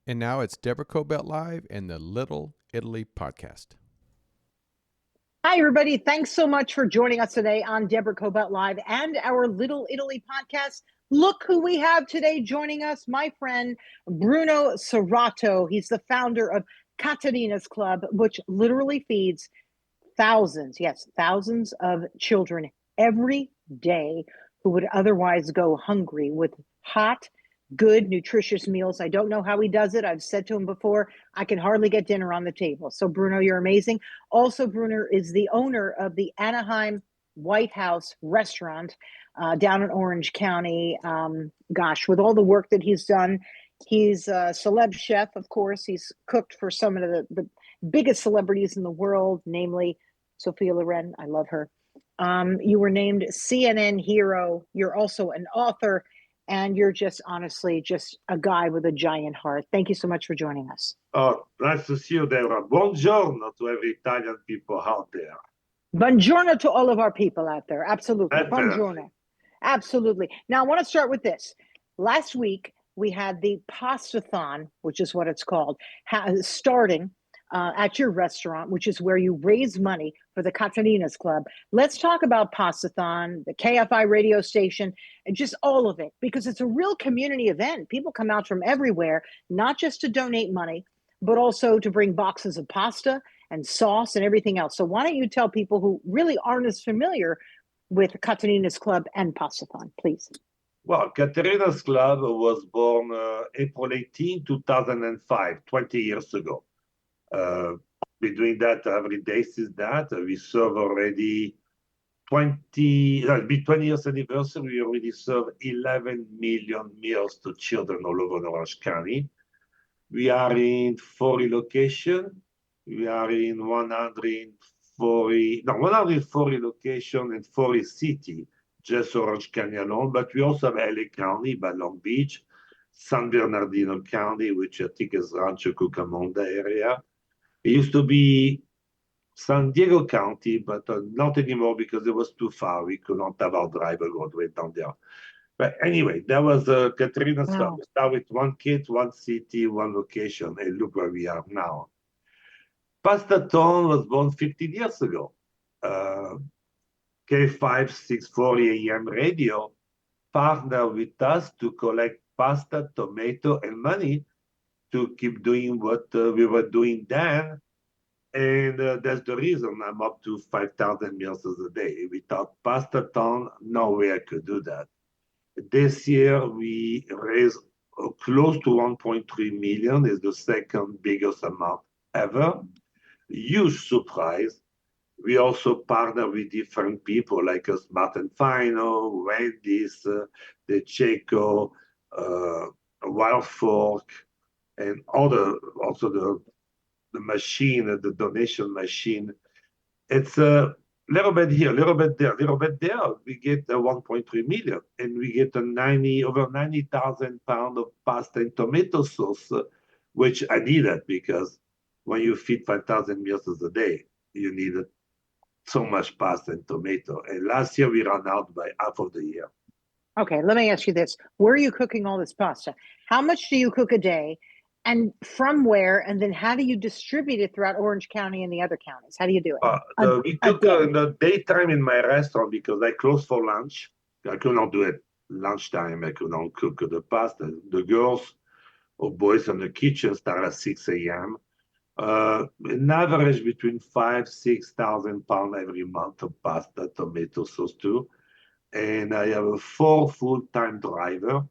And now it's Deborah Cobelt Live and the Little Italy Podcast. Hi, everybody. Thanks so much for joining us today on Deborah Cobelt Live and our Little Italy podcast. Look who we have today joining us, my friend Bruno Serato. He's the founder of Caterina's Club, which literally feeds thousands of children every day who would otherwise go hungry with hot, good, nutritious meals. I don't know how he does it. I've said to him before, I can hardly get dinner on the table. So, Bruno, you're amazing. Also, Bruno is the owner of the Anaheim White House Restaurant down in Orange County. With all the work that he's done, he's a celeb chef, of course. He's cooked for some of the biggest celebrities in the world, namely Sophia Loren. I love her. You were named CNN Hero. You're also an author. And you're just honestly just a guy with a giant heart. Thank you so much for joining us. Oh, nice to see you, Deborah. Buongiorno to every Italian people out there. Buongiorno to all of our people out there. Absolutely. Definitely. Buongiorno. Absolutely. Now, I want to start with this. Last week, we had the Pastathon, which is what it's called, starting at your restaurant, which is where you raise money for the Caterina's Club. Let's talk about Pastathon, the KFI radio station, and just all of it, because it's a real community event. People come out from everywhere, not just to donate money, but also to bring boxes of pasta and sauce and everything else. So why don't you tell people who really aren't as familiar with Caterina's Club and Pastathon, please? Well, Caterina's Club was born April 18, 2005, 20 years ago. We're doing that every day since that. We serve already 20 years anniversary. We already serve 11 million meals to children all over Orange County. We are in 40 locations. We are in 140 locations in 40 cities, just Orange County alone. But we also have LA County by Long Beach, San Bernardino County, which I think is Rancho Cucamonga area. It used to be San Diego County, but not anymore because it was too far. We could not have our driver go right down there. But anyway, that was Caterina's Club. We start with one kid, one city, one location, and look where we are now. Pastathon was born 15 years ago. K5 640 AM radio partnered with us to collect pasta, tomato, and money to keep doing what we were doing then. And that's the reason I'm up to 5,000 meals a day. Without Pastathon, no way I could do that. This year, we raised close to 1.3 million. It's the second biggest amount ever. Huge surprise. We also partner with different people like Martin Fino, Wendy's, the Cecco, Wild Fork, and also the machine, the donation machine. It's a little bit here, a little bit there, a little bit there. We get 1.3 million, and we get over 90,000 pounds of pasta and tomato sauce, which I needed because when you feed 5,000 meals a day, you need so much pasta and tomato. And last year we ran out by half of the year. Okay, let me ask you this. Where are you cooking all this pasta? How much do you cook a day? And from where? And then how do you distribute it throughout Orange County and the other counties? How do you do it? We cook in the daytime in my restaurant because I close for lunch. I could not do it lunchtime. I could not cook the pasta. The girls or boys in the kitchen start at 6 a.m. An average between 5,000-6,000 pounds every month of pasta, tomato sauce too. And I have 4 full-time drivers.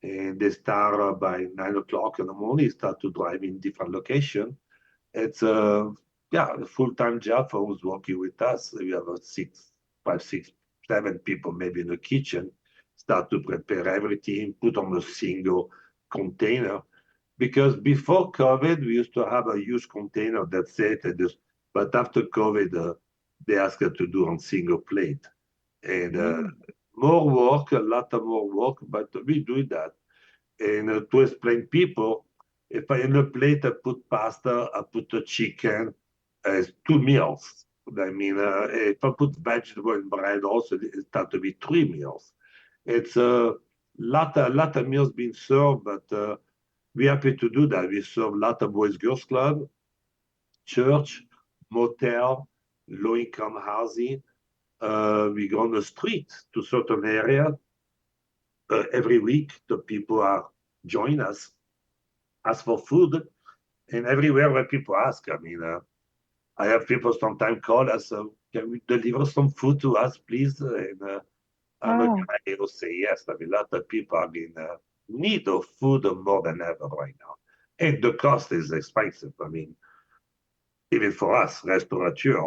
And they start by 9 o'clock in the morning, start to drive in different locations. It's a full-time job for who's working with us. We have 5, 6, 7 people maybe in the kitchen, start to prepare everything, put on a single container. Because before COVID, we used to have a huge container, that's it. But after COVID, they asked us to do on single plate. And more work, a lot of more work, but we do that. And to explain people, if I in a plate I put pasta, I put the chicken, as 2 meals. I mean, if I put vegetable and bread also, it start to be 3 meals. It's a lot of meals being served, but we're happy to do that. We serve a lot of boys, girls club, church, motel, low-income housing. We go on the street to certain area every week. The people are join us, ask for food, and everywhere where people ask. I mean, I have people sometimes call us, can we deliver some food to us, please? And I'm a guy who say yes. I mean, a lot of people are in need of food more than ever right now. And the cost is expensive. I mean, even for us, restaurateur,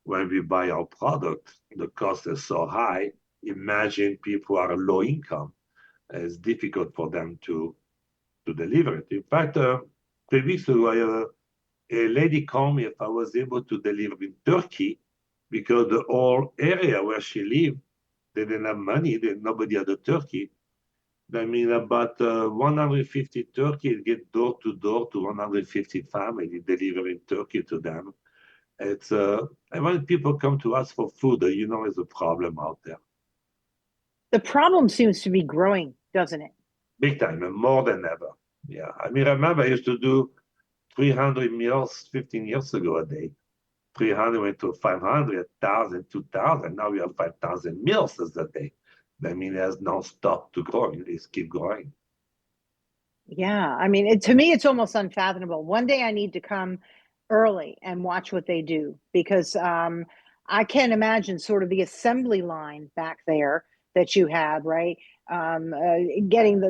when we buy our product, the cost is so high. Imagine people are low income. It's difficult for them to deliver it. In fact, 3 weeks ago, a lady called me if I was able to deliver in Turkey because the whole area where she lived, they didn't have money. Nobody had a turkey. I mean, about 150 turkeys get door to door to 150 families, delivering turkey to them. It's and when people come to us for food, you know, it's a problem out there. The problem seems to be growing, doesn't it? Big time, and more than ever. Yeah, I mean, I remember I used to do 300 meals 15 years ago a day. 300 went to 500, 1,000, 2,000. Now we have 5,000 meals a day. I mean, it has no stop to grow. It just keep growing. Yeah, I mean, to me, it's almost unfathomable. One day I need to come early and watch what they do because I can't imagine sort of the assembly line back there that you have, right? Getting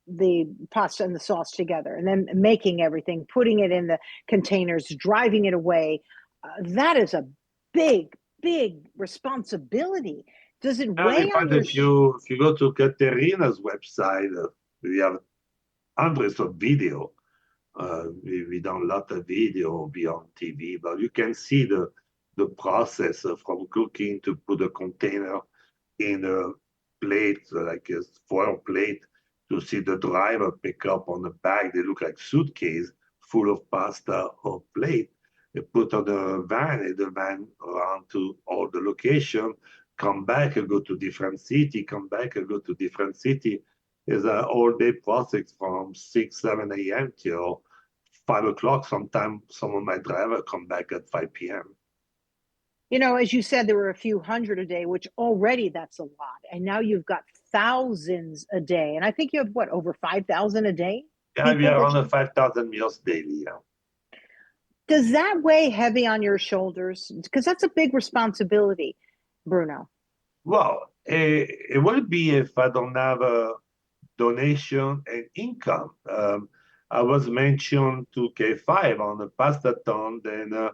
the pasta and the sauce together, and then making everything, putting it in the containers, driving it away. That is a big, big responsibility. Does it And weigh in on fact, your? if you go to Caterina's website, we have hundreds of video. We done a lot of video beyond TV, but you can see the process from cooking to put a container in a plate, like a foil plate, to see the driver pick up on the bag. They look like suitcase full of pasta or plate. They put on the van, and the van run to all the location, come back and go to different city, come back and go to different city. It's an all-day process from 6, 7 a.m. till 5 o'clock. Sometimes some of my driver come back at 5 p.m. You know, as you said, there were a few hundred a day, which already that's a lot. And now you've got thousands a day. And I think you have what, over 5,000 a day? Yeah, we People are that on you, 5,000 meals daily. Yeah. does that weigh heavy on your shoulders? Because that's a big responsibility, Bruno. Well, it would be if I don't have a donation and income. I was mentioned to K5 on the pastathon, then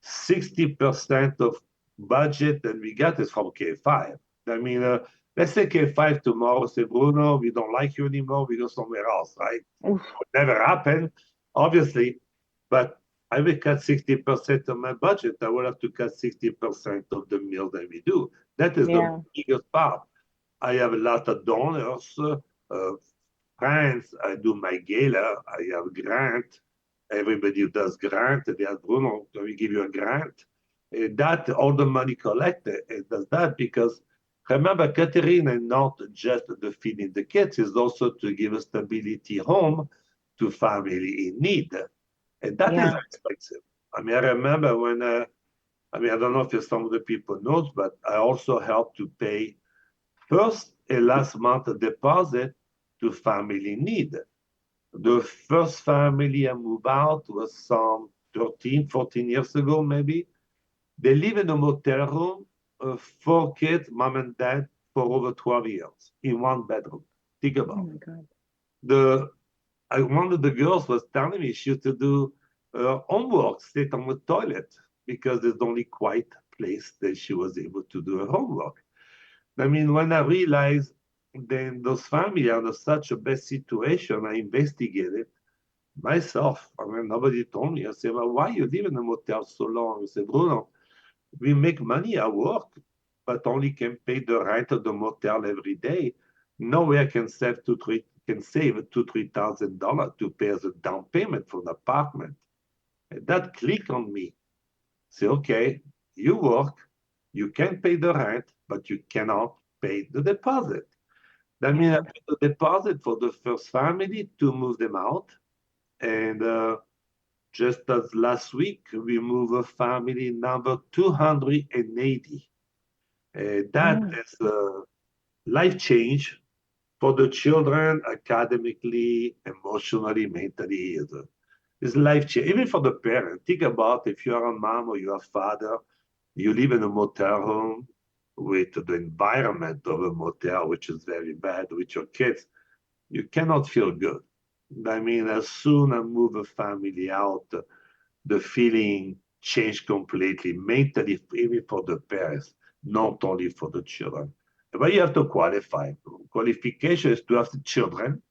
60% of budget that we get is from K5. I mean, let's say K5 tomorrow say, Bruno, we don't like you anymore, we go somewhere else, right? Oof. Would never happen, obviously, but I will cut 60% of my budget. I will have to cut 60% of the meal that we do. That is the Yeah. biggest part. I have a lot of donors, friends. I do my gala. I have grant. Everybody does grant. They ask Bruno, can we give you a grant? That all the money collected, it does that because remember, Caterina, not just the feeding the kids, is also to give a stability home to family in need. And that is Yeah. expensive. I mean, I remember when, I mean, I don't know if some of the people knows, but I also helped to pay first and last month deposit to family need. The first family I moved out was some 13, 14 years ago, maybe. They live in a motel room, 4 kids, mom and dad, for over 12 years in one bedroom. Think Oh about my it. God. One of the girls was telling me she used to do homework, sit on the toilet, because there's the only quiet place that she was able to do her homework. I mean, when I realized then those families are in such a bad situation, I investigated myself. I mean, nobody told me. I said, well, why you live in a motel so long? I said, Bruno, we make money at work, but only can pay the rent of the motel every day. No way I can save $2,000-3,000 to pay as a down payment for an apartment. And that clicked on me. Say, okay, you work, you can pay the rent, but you cannot pay the deposit. That means I put a deposit for the first family to move them out. And just as last week, we moved a family number 280. That is a life change for the children academically, emotionally, mentally. Is life change. Even for the parent. Think about if you are a mom or you are a father, you live in a motel home with the environment of a motel, which is very bad with your kids. You cannot feel good. I mean, as soon as I move a family out, the feeling changed completely, mentally, even for the parents, not only for the children. But you have to qualify. Qualification is to have the children.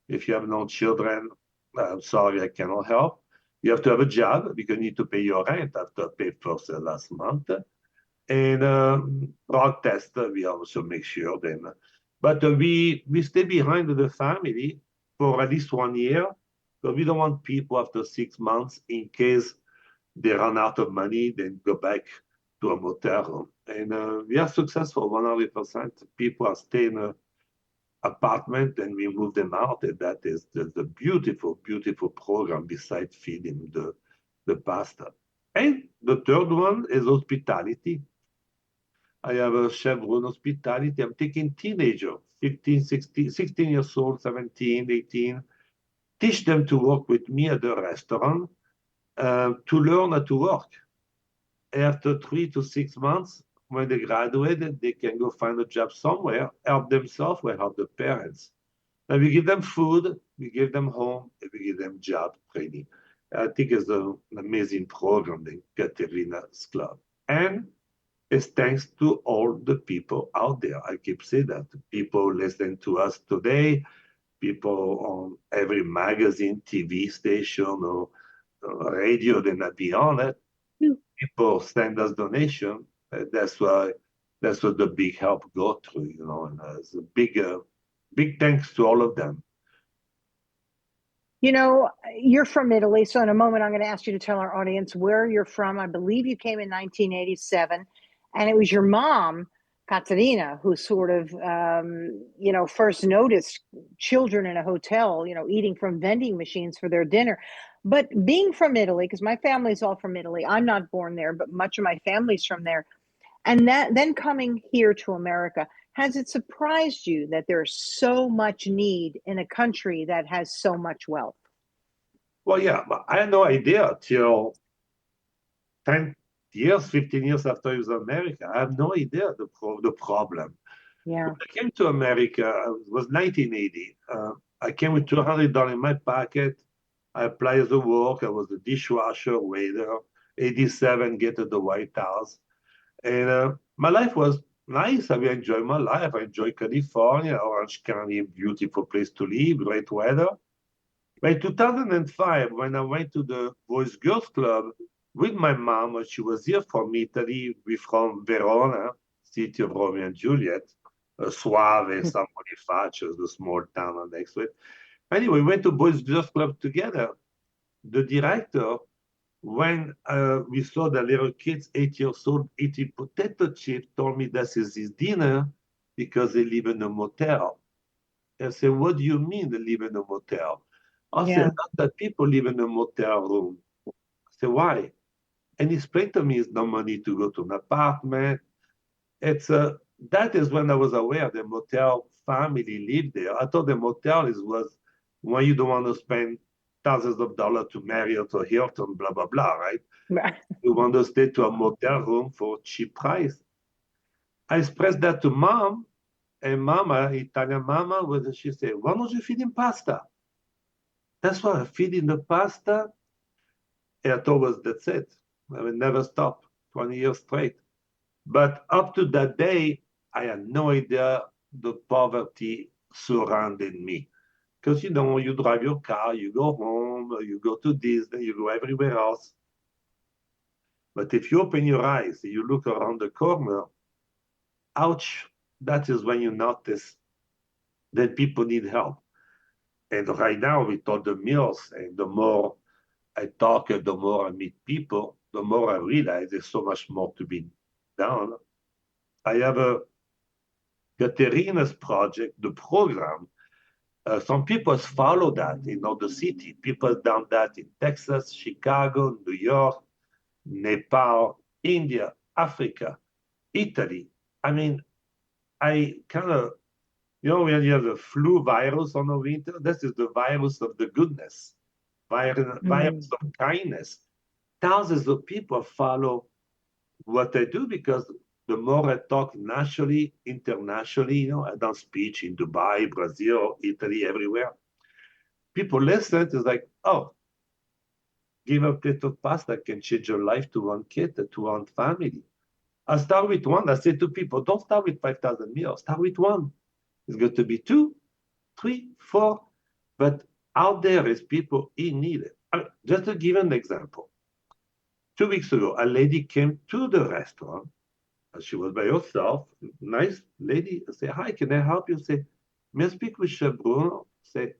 If you have no children, I'm sorry, I cannot help. You have to have a job because you need to pay your rent after pay first last month. And drug test, we also make sure then. But we stay behind the family for at least 1 year because we don't want people after 6 months in case they run out of money, then go back to a motel room. And we are successful 100%. People are staying in an apartment and we move them out. And that is the beautiful, beautiful program besides feeding the pasta. And the third one is hospitality. I have a chef Bruno Hospitality. I'm taking teenagers, 15, 16 years old, 17, 18, teach them to work with me at the restaurant to learn how to work. After 3 to 6 months, when they graduated, they can go find a job somewhere, help themselves, or help the parents. And we give them food, we give them home, and we give them job training. I think it's an amazing program, the Caterina's Club. And it's thanks to all the people out there. I keep saying that. People listening to us today, people on every magazine, TV station, or radio, they're not beyond it. People send us donation. That's why that's what the big help go through, and it's a big thanks to all of them. You're from Italy, so in a moment I'm going to ask you to tell our audience where you're from. I believe you came in 1987, and it was your mom, Caterina, who sort of, first noticed children in a hotel, eating from vending machines for their dinner. But being from Italy, because my family's all from Italy, I'm not born there, but much of my family's from there. And then coming here to America, has it surprised you that there's so much need in a country that has so much wealth? Well, yeah, but I had no idea till 10 years, 15 years after I was in America. I have no idea the problem. Yeah. When I came to America, it was 1980. I came with $200 in my pocket. I applied to work. I was a dishwasher, waiter. 87, get to the White House. And my life was nice. I enjoyed my life. I enjoyed California, Orange County, beautiful place to live, great weather. By 2005, when I went to the Boys Girls Club with my mom, when she was here from Italy, we from Verona, city of Romeo and Juliet, Suave, San Bonifacio, the small town next to it. Anyway, we went to Boys Girls Club together. The director, when we saw the little kids, 8 years old, eating potato chips, told me this is his dinner because they live in a motel. I said, what do you mean they live in a motel? I said, not that people live in a motel room. I said, why? And he explained to me it's no money to go to an apartment. That is when I was aware the motel family lived there. I thought the motel was when you don't want to spend thousands of dollars to Marriott or Hilton, blah, blah, blah, right? You want to stay to a motel room for cheap price. I expressed that to mom, and mama, Italian mama, she said, why don't you feed him pasta? That's why I feed him the pasta. And I told that's it. I will never stop, 20 years straight. But up to that day, I had no idea the poverty surrounded me. Because, you drive your car, you go home, you go to Disney, you go everywhere else. But if you open your eyes, you look around the corner, ouch, that is when you notice that people need help. And right now, with all the meals, and the more I talk, the more I meet people, the more I realize there's so much more to be done. I have Caterina's project, the program, some people follow that in other cities. People done that in Texas, Chicago, New York, Nepal, India, Africa, Italy. I mean, I kind of, when you have the flu virus on the winter, this is the virus of the goodness, virus of kindness. Thousands of people follow what I do because the more I talk nationally, internationally, I don't speech in Dubai, Brazil, Italy, everywhere. People listen, it's like, oh, give a plate of pasta can change your life to one kid, to one family. I start with one. I say to people, don't start with 5,000 meals. Start with one. It's going to be 2, 3, 4. But out there is people in need. Just to give an example. 2 weeks ago, a lady came to the restaurant. She was by herself. Nice lady. I say, hi, can I help you? I say, may I speak with Chef Bruno? I say,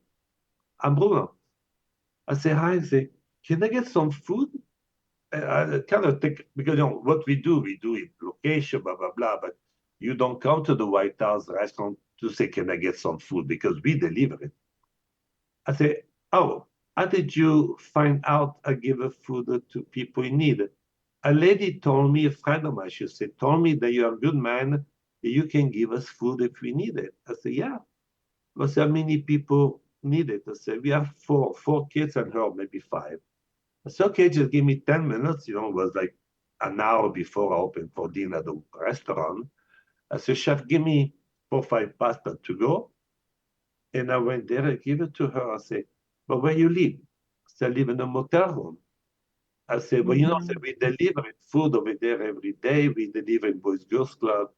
I'm Bruno. I say, hi. I say, can I get some food? I kind of think, because what we do in location, blah, blah, blah, but you don't come to the White House restaurant to say, can I get some food? Because we deliver it. I say, oh, how did you find out I give a food to people in need? A lady told me, a friend of mine, she said, told me that you're a good man, you can give us food if we need it. I said, yeah. I said, how many people need it? I said, we have four kids and her, maybe 5. I said, okay, just give me 10 minutes. It was like an hour before I opened for dinner at the restaurant. I said, chef, give me 4 or 5 pasta to go. And I went there, I give it to her. I said, but where you live? I said, I live in a motel room. I said, well, I said, we deliver food over there every day. We deliver in Boys Girls Club.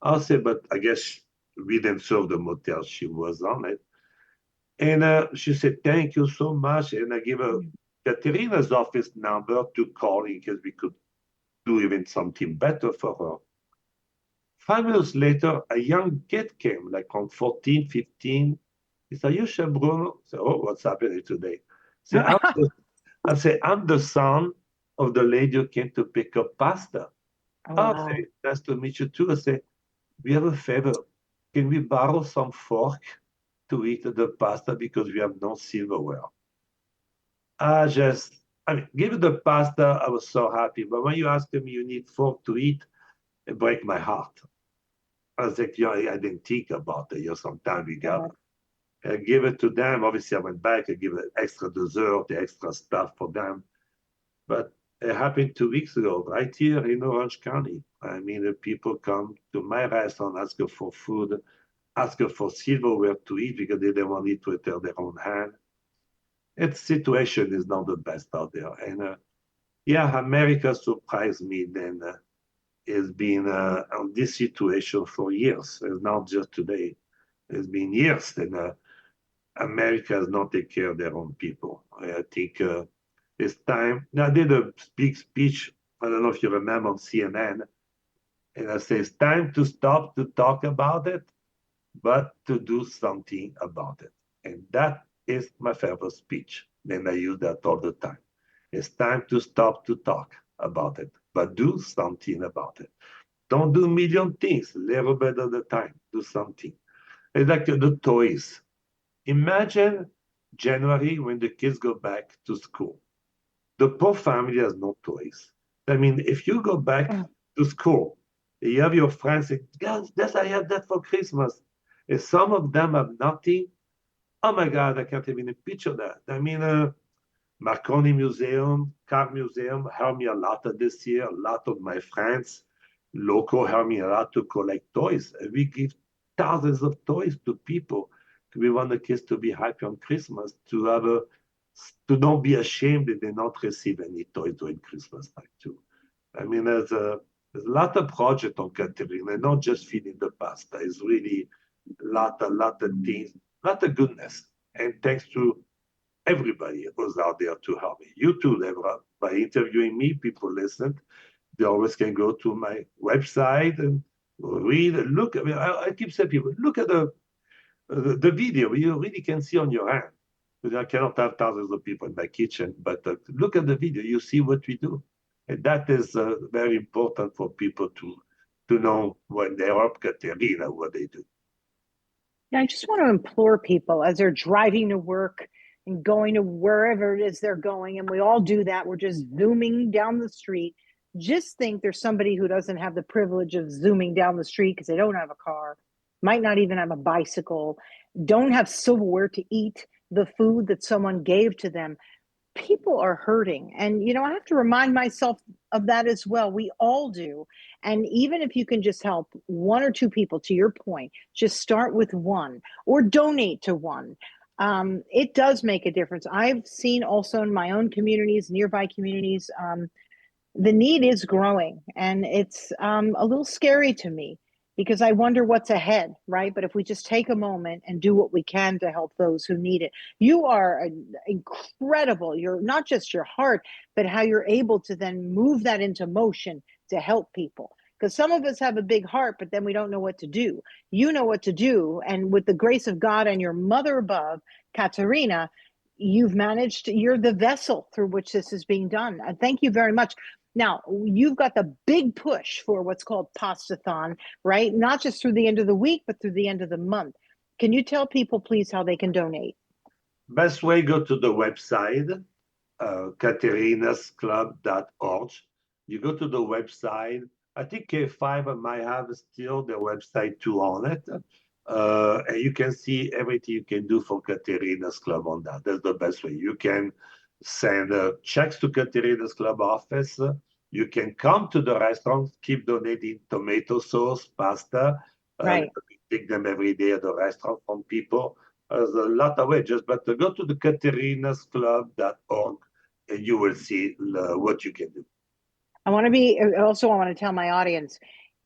I said, but I guess we didn't serve the motel. She was on it. And she said, thank you so much. And I gave her Caterina's office number to call in case we could do even something better for her. 5 minutes later, a young kid came, like on 14, 15. He said, you Chef Bruno? I said, oh, what's happening today? I said, I'm the son of the lady who came to pick up pasta. Wow. I said, nice to meet you too. I said, we have a favor. Can we borrow some fork to eat the pasta because we have no silverware? Give it the pasta. I was so happy. But when you ask me, you need fork to eat, it breaks my heart. I was like, I didn't think about it. Sometimes we got, I give it to them. Obviously, I went back. I give it extra dessert, the extra stuff for them. But it happened 2 weeks ago, right here in Orange County. The people come to my restaurant, asking for food, asking for silverware to eat because they don't want to eat with their own hand. Its situation is not the best out there. And America surprised me then. It's been on this situation for years. It's not just today. It's been years. And America has not taken care of their own people. I think it's time. Now, I did a big speech. I don't know if you remember on CNN. And I say, it's time to stop to talk about it, but to do something about it. And that is my favorite speech. And I use that all the time. It's time to stop to talk about it, but do something about it. Don't do a million things, a little bit at a time. Do something. It's like the toys. Imagine January when the kids go back to school. The poor family has no toys. If you go back to school, you have your friends say, yes, I have that for Christmas. And some of them have nothing. Oh my God, I can't even picture that. Marconi Museum, Car Museum helped me a lot this year. A lot of my friends, local, helped me a lot to collect toys. We give thousands of toys to people. We want the kids to be happy on Christmas, to not be ashamed that they not receive any toys during Christmas time too. There's a lot of projects on Caterina, not just feeding the pasta. It's really a lot of things, a lot of goodness. And thanks to everybody who's out there to help me. You too, Deborah. By interviewing me, people listen. They always can go to my website and read, look. I keep saying people, look at the video. You really can see on your hand. I cannot have thousands of people in my kitchen, but look at the video. You see what we do. And that is very important for people to to know when they help Caterina what they do. I just want to implore people as they're driving to work and going to wherever it is they're going, and we all do that. We're just zooming down the street. Just think there's somebody who doesn't have the privilege of zooming down the street because they don't have a car, might not even have a bicycle, don't have silverware to eat the food that someone gave to them. People are hurting. And, I have to remind myself of that as well. We all do. And even if you can just help one or two people, to your point, just start with one or donate to one. It does make a difference. I've seen also in my own communities, nearby communities, the need is growing, and it's a little scary to me because I wonder what's ahead, right? But if we just take a moment and do what we can to help those who need it, you are incredible. You're not just your heart, but how you're able to then move that into motion to help people. Because some of us have a big heart, but then we don't know what to do. You know what to do. And with the grace of God and your mother above, Caterina, you're the vessel through which this is being done. Thank you very much. Now, you've got the big push for what's called Pastathon, right? Not just through the end of the week, but through the end of the month. Can you tell people, please, how they can donate? Best way, go to the website, caterinasclub.org. You go to the website. I think K5 might have still the website too on it. And you can see everything you can do for Caterina's Club on that. That's the best way. You can send checks to Caterina's Club office. You can come to the restaurant, keep donating tomato sauce, pasta. Right. We take them every day at the restaurant from people. There's a lot of ways, but go to the caterinasclub.org and you will see what you can do. I want to tell my audience,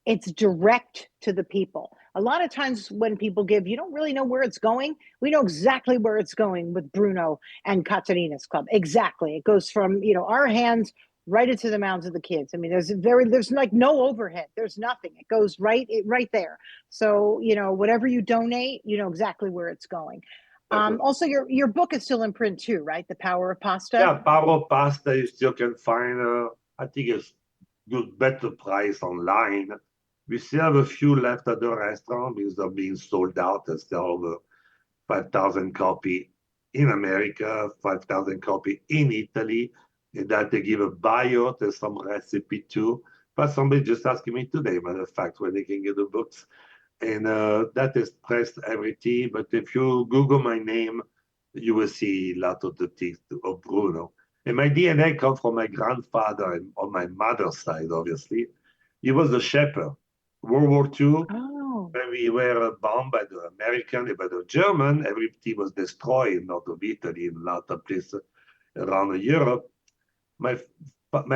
it's direct to the people. A lot of times when people give, you don't really know where it's going. We know exactly where it's going with Bruno and Caterina's Club. Exactly. It goes from, our hands right into the mouths of the kids. I mean, there's like no overhead. There's nothing. It goes right there. So, whatever you donate, you know exactly where it's going. Also, your book is still in print too, right? The Power of Pasta. Yeah, Power of Pasta, you still can find, I think it's good, better price online. We still have a few left at the restaurant because they're being sold out. There's still over 5,000 copy in America, 5,000 copy in Italy, and that they give a bio. There's some recipe too. But somebody just asking me today, matter of fact, when they can get the books. And that is pressed everything. But if you Google my name, you will see a lot of the things of Bruno. And my DNA comes from my grandfather and on my mother's side, obviously. He was a shepherd. World War II, when we were bombed by the American and by the German, everything was destroyed in north of Italy and a lot of places around Europe. My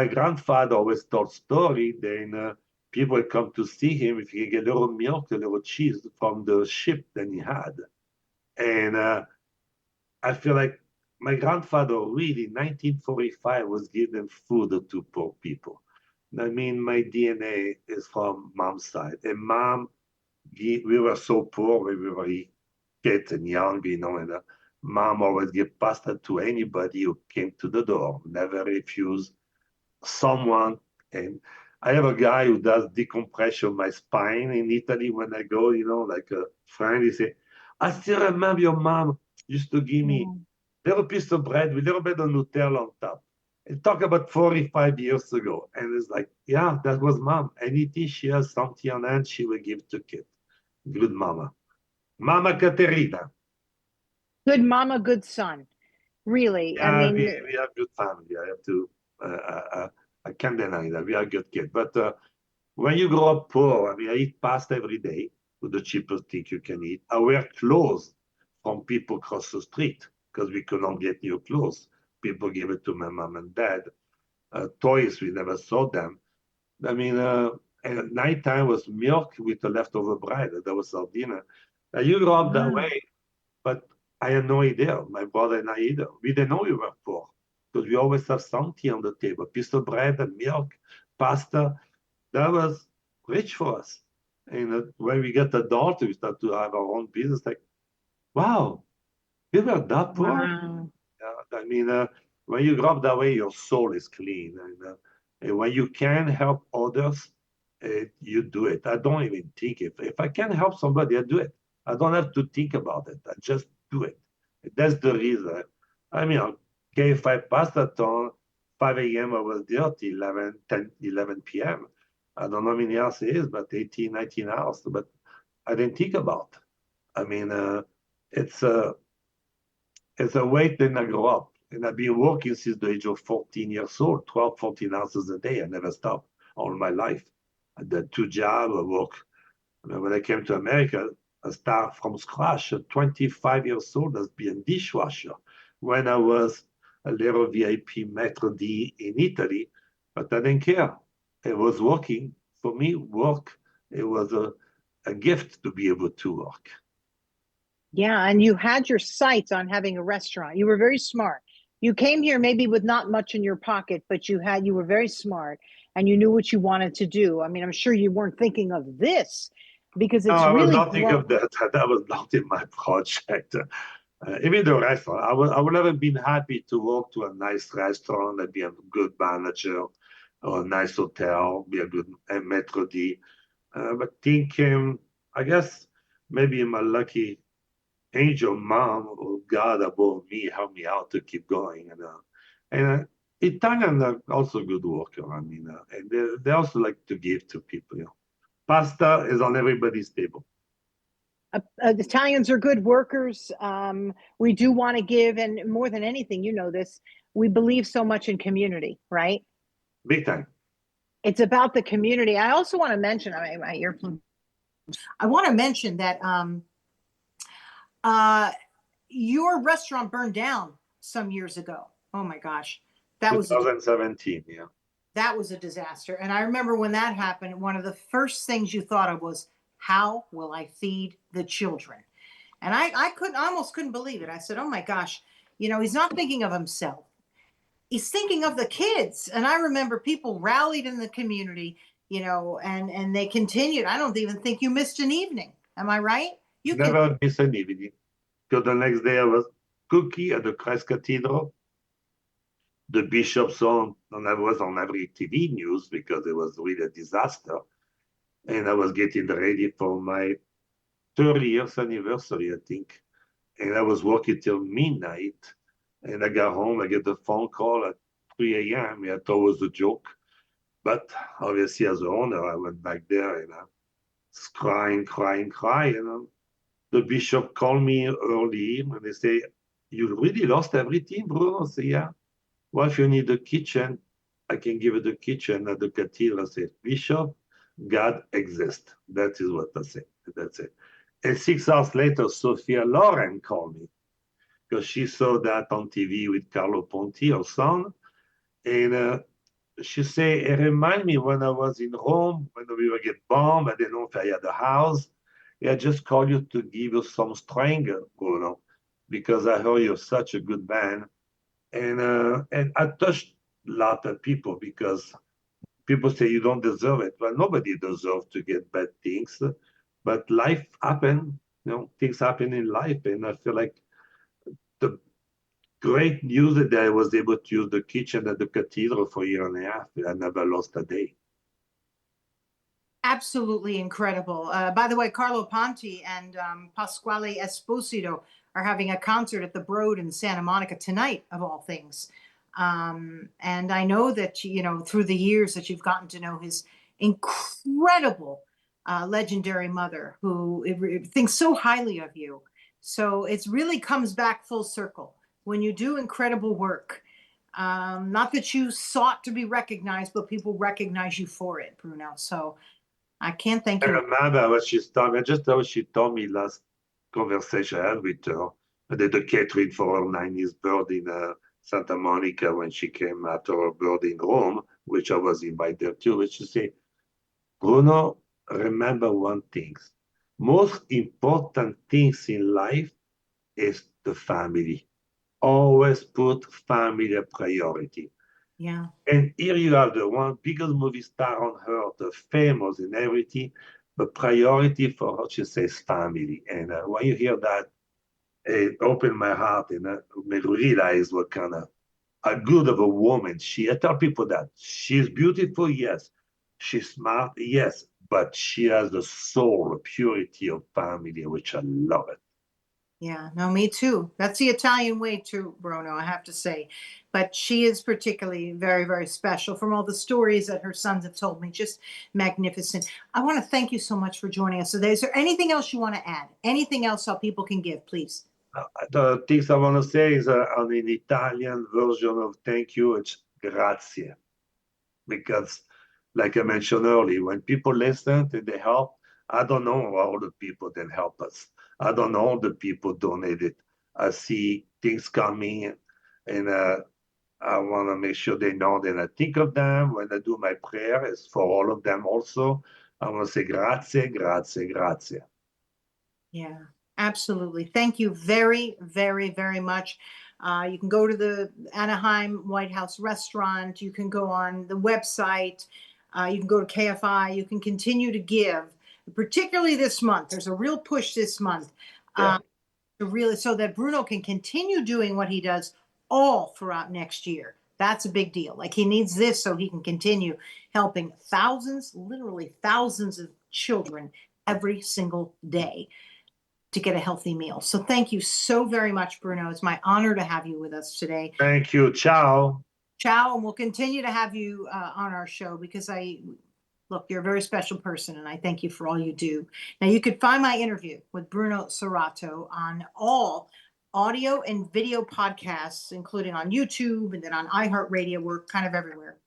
grandfather always told story. Then people would come to see him if he could get a little milk, a little cheese from the ship that he had. And I feel like my grandfather really, in 1945, was giving food to poor people. I mean, my DNA is from mom's side. And mom, we were so poor when we were kids and young, and mom always gave pasta to anybody who came to the door, never refused someone. And I have a guy who does decompression of my spine in Italy when I go, like a friend. He say, I still remember your mom used to give me a little piece of bread with a little bit of Nutella on top. And talk about 45 years ago. And it's like, yeah, that was mom. Anything she has something on hand, she will give to kid. Good mama. Mama Caterina. Good mama, good son. Really. Yeah, I mean, we have good family. I have to, I can't deny that. We are good kids. But when you grow up poor, I mean, I eat pasta every day with the cheapest thing you can eat. I wear clothes from people across the street because we could not get new clothes. People give it to my mom and dad. Toys, we never saw them. I mean, and at nighttime was milk with the leftover bread. That was our dinner. Now, you grow up that way, but I had no idea. My brother and I either. We didn't know we were poor because we always have something on the table, piece of bread and milk, pasta. That was rich for us. And when we get adult, we start to have our own business. Like, wow, we were that poor. wow. I mean, when you grow up that way, your soul is clean. And when you can help others, you do it. I don't even think if I can help somebody, I do it. I don't have to think about it. I just do it. That's the reason. I mean, okay, if I passed that on 5 a.m., I was there till 11, 10, 11 p.m. I don't know how many hours it is, but 18, 19 hours. But I didn't think about. I mean, it's a way that I grow up. And I've been working since the age of 14 years old, 12, 14 hours a day. I never stopped all my life. I did 2 jobs, I work. I mean, when I came to America, I started from scratch at 25 years old as being dishwasher. When I was a little VIP Metro D in Italy, but I didn't care. It was working. For me, work, it was a gift to be able to work. Yeah, and you had your sights on having a restaurant. You were very smart. You came here maybe with not much in your pocket, but you were very smart and you knew what you wanted to do. I mean, I'm sure you weren't thinking of this because No, it's I was really not thinking grown. of that. That was not in my project. Even the restaurant, I would have been happy to work to a nice restaurant and be a good manager or a nice hotel, be a good Metro D. But thinking, I guess maybe my lucky angel mom or God above me helped me out to keep going. And Italian are also good worker. I mean, and they also like to give to people. You know, pasta is on everybody's table. Italians are good workers. We do want to give, and more than anything, you know this, we believe so much in community, right? Big time. It's about the community. I also want to mention, I mean, my earphone. I want to mention that uh, your restaurant burned down some years ago. Oh my gosh, that was 2017, yeah. that was a disaster. And I remember when that happened, one of the first things you thought of was, how will I feed the children? And I almost couldn't believe it. I said, oh my gosh, he's not thinking of himself. He's thinking of the kids. And I remember people rallied in the community, and they continued. I don't even think you missed an evening. Am I right? You can. Never miss an evening. Because the next day I was cookie at the Christ Cathedral. The bishop's on, and I was on every TV news because it was really a disaster. And I was getting ready for my 30 years anniversary, I think. And I was working till midnight. And I got home, I get a phone call at 3 a.m. I thought it was a joke. But obviously, as the owner, I went back there and I was crying, crying, crying. The bishop called me early and they say, you really lost everything, Bruno? I say, yeah. Well, if you need a kitchen, I can give you the kitchen at the cathedral. I say, Bishop, God exists. That is what I say. That's it. And 6 hours later, Sophia Loren called me because she saw that on TV with Carlo Ponti, her son. And she said, it reminded me when I was in Rome, when we were get bombed. I didn't know if I had a house. I just called you to give you some strength, Bruno, because I heard you're such a good man. And I touched a lot of people because people say you don't deserve it. Well, nobody deserves to get bad things, but life happen. Things happen in life, and I feel like the great news that I was able to use the kitchen at the cathedral for a year and a half. I never lost a day. Absolutely incredible. By the way, Carlo Ponti and Pasquale Esposito are having a concert at the Broad in Santa Monica tonight, of all things. And I know that, through the years that you've gotten to know his incredible, legendary mother who thinks so highly of you. So it really comes back full circle when you do incredible work. Not that you sought to be recognized, but people recognize you for it, Bruno. So I can't thank I you. remember what she told me. I just know she told me last conversation I had with her. I did a catering for her 90th birthday in Santa Monica when she came after her birthday in Rome, which I was invited to. Which she said, Bruno, remember one thing. Most important things in life is the family. Always put family a priority. Yeah. And here you have the one biggest movie star on earth, the famous and everything. The priority for her, she says, family. And when you hear that, it opened my heart and made me realize what kind of a good of a woman she. I tell people that she's beautiful, yes, She's smart, yes, but she has the soul, the purity of family, which I love it. Yeah, no, me too. That's the Italian way too, Bruno, I have to say. But she is particularly very, very special from all the stories that her sons have told me. Just magnificent. I want to thank you so much for joining us today. Is there anything else you want to add? Anything else how people can give, please? The things I want to say is on an Italian version of thank you, it's grazie. Because, like I mentioned earlier, when people listen and they help, I don't know all the people that help us. I don't know all the people donated. I see things coming, and I want to make sure they know that I think of them when I do my prayer. It's for all of them also. I want to say grazie, grazie, grazie. Yeah, absolutely. Thank you very, very, very much. You can go to the Anaheim White House Restaurant. You can go on the website. You can go to KFI. You can continue to give, particularly this month. There's a real push this month Yeah. to really so that Bruno can continue doing what he does all throughout next year. That's a big deal. Like he needs this so he can continue helping thousands, literally thousands of children every single day to get a healthy meal. So thank you so very much, Bruno. It's my honor to have you with us today. Thank you. Ciao. Ciao, and we'll continue to have you on our show because look, you're a very special person, and I thank you for all you do. Now, you could find my interview with Bruno Serato on all audio and video podcasts, including on YouTube and then on iHeartRadio. We're kind of everywhere.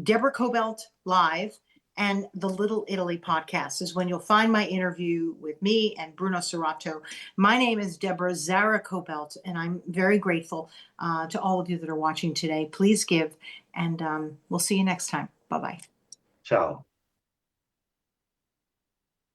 Deborah Cobelt Live and the Little Italy podcast is when you'll find my interview with me and Bruno Serato. My name is Deborah Zara Cobelt, and I'm very grateful to all of you that are watching today. Please give, and we'll see you next time. Bye-bye. Ciao.